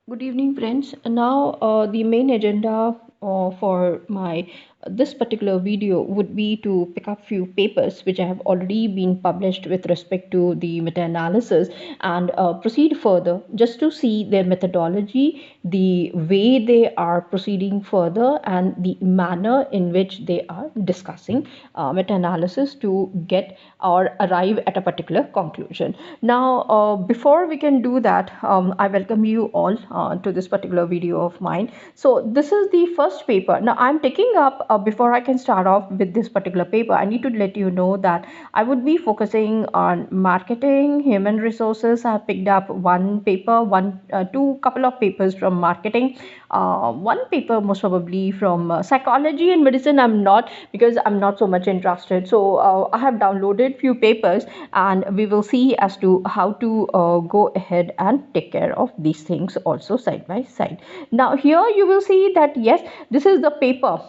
Good evening, friends. Now, the main agenda for my this particular video would be to pick up few papers which have already been published with respect to the meta-analysis and proceed further just to see their methodology, the way they are proceeding further, and the manner in which they are discussing meta-analysis to get or arrive at a particular conclusion. Now, before we can do that, I welcome you all to this particular video of mine. So this is the first paper. Now I'm taking up, before I can start off with this particular paper, I need to let you know that I would be focusing on marketing, human resources. I picked up one paper, two couple of papers from marketing, one paper most probably from psychology and medicine. I'm not, because I'm not so much interested. So I have downloaded few papers, and we will see as to how to go ahead and take care of these things also side by side. Now here you will see that yes, this is the paper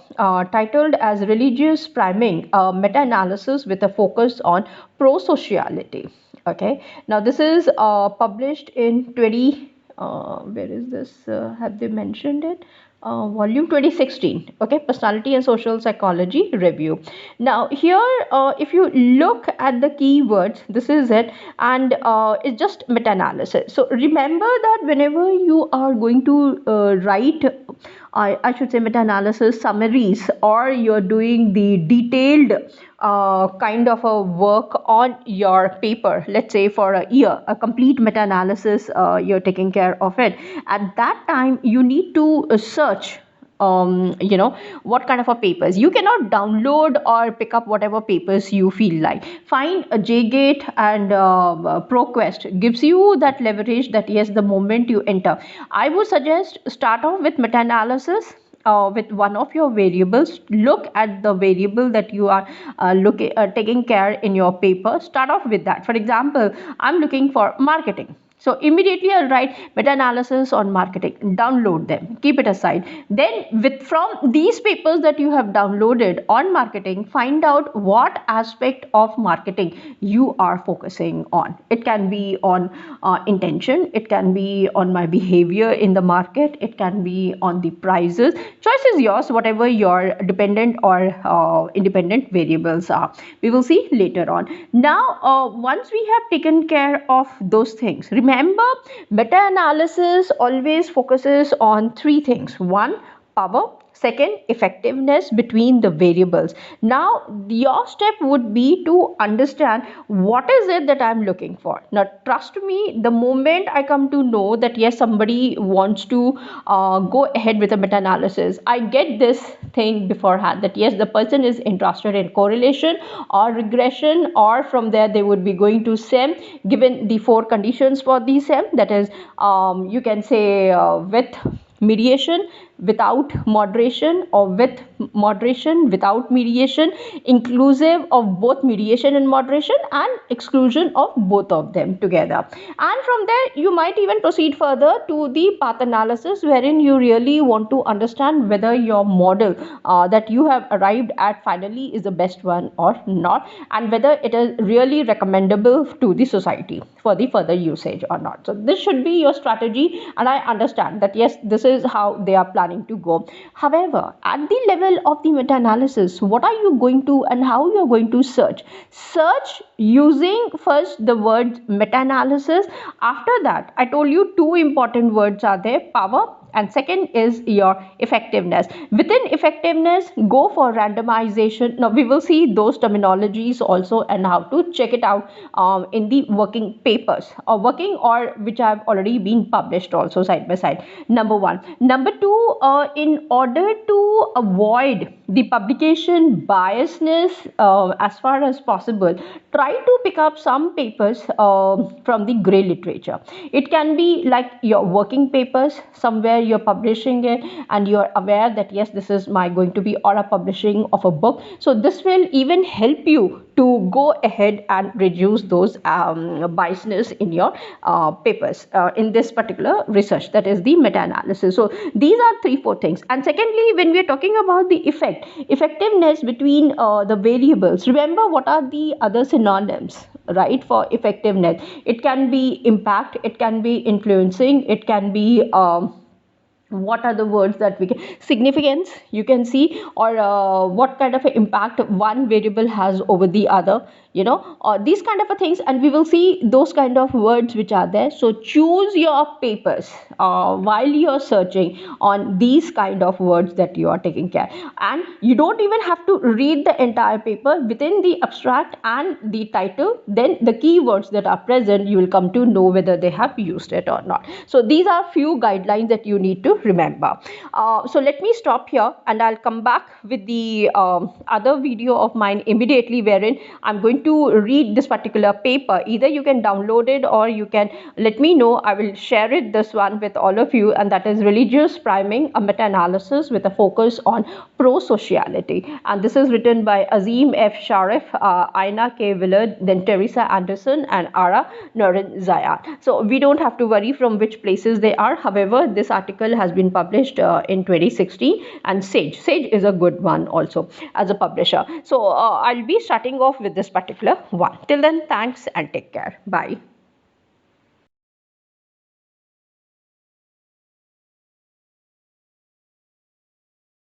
titled as religious priming, meta-analysis with a focus on pro-sociality. Okay, now this is published in 20, where is this, have they mentioned it, volume 2016. Okay, personality and social psychology review. Now here, if you look at the keywords, this is it, and it's just meta-analysis. So remember that whenever you are going to write, I should say, meta-analysis summaries, or you're doing the detailed kind of a work on your paper, let's say for a year, a complete meta-analysis, you're taking care of it. At that time you need to search, what kind of a papers. You cannot download or pick up whatever papers you feel like. Find a JGate and ProQuest gives you that leverage that yes, the moment you enter, I would suggest start off with meta-analysis with one of your variables. Look at the variable that you are taking care in your paper. Start off with that. For example, I'm looking for marketing, so immediately I'll write meta-analysis on marketing, download them, keep it aside. Then from these papers that you have downloaded on marketing, find out what aspect of marketing you are focusing on. It can be on intention, it can be on my behavior in the market, it can be on the prices. Choice is yours, whatever your dependent or independent variables are. We will see later on. Now, once we have taken care of those things, remember, meta-analysis always focuses on three things. One, power. Second, effectiveness between the variables. Now your step would be to understand what is it that I'm looking for. Now trust me, the moment I come to know that yes, somebody wants to go ahead with a meta-analysis, I get this thing beforehand that yes, the person is interested in correlation or regression, or from there they would be going to SEM, given the four conditions for the SEM, that is, you can say, with mediation, without moderation, or with moderation without mediation, inclusive of both mediation and moderation, and exclusion of both of them together. And from there you might even proceed further to the path analysis, wherein you really want to understand whether your model that you have arrived at finally is the best one or not, and whether it is really recommendable to the society for the further usage or not. So this should be your strategy, and I understand that yes, this is how they are planning to go. However, at the level of the meta-analysis, what are you going to and how you are going to search using first the word meta-analysis. After that, I told you two important words are there: power, and second is your effectiveness. Within effectiveness, go for randomization. Now we will see those terminologies also and how to check it out in the working papers, or working, or which have already been published also side by side. Number one. Number two, in order to avoid the publication biasness as far as possible, try to pick up some papers from the gray literature. It can be like your working papers, somewhere you're publishing it and you're aware that yes, this is my going to be or a publishing of a book. So this will even help you to go ahead and reduce those biasness in your papers in this particular research, that is the meta-analysis. So these are 3-4 things. And secondly, when we are talking about the effectiveness between the variables, remember what are the other synonyms right, for effectiveness. It can be impact, it can be influencing, it can be what are the words that we can, significance you can see, or what kind of an impact one variable has over the other, or these kind of a things, and we will see those kind of words which are there. So choose your papers while you're searching on these kind of words that you are taking care. And you don't even have to read the entire paper. Within the abstract and the title, then the keywords that are present, you will come to know whether they have used it or not. So these are few guidelines that you need to remember. So let me stop here, and I'll come back with the other video of mine immediately, wherein I'm going to read this particular paper. Either you can download it, or you can let me know. I will share it, this one, with all of you, and that is Religious Priming, a meta-analysis with a focus on pro-sociality. And this is written by Azim F. Sharif, Aina K. Willard, then Teresa Anderson, and Ara Nurin Zayat. So we don't have to worry from which places they are. However, this article has been published in 2016, and Sage is a good one also as a publisher. So I'll be starting off with this particular one. Till then, thanks and take care. Bye.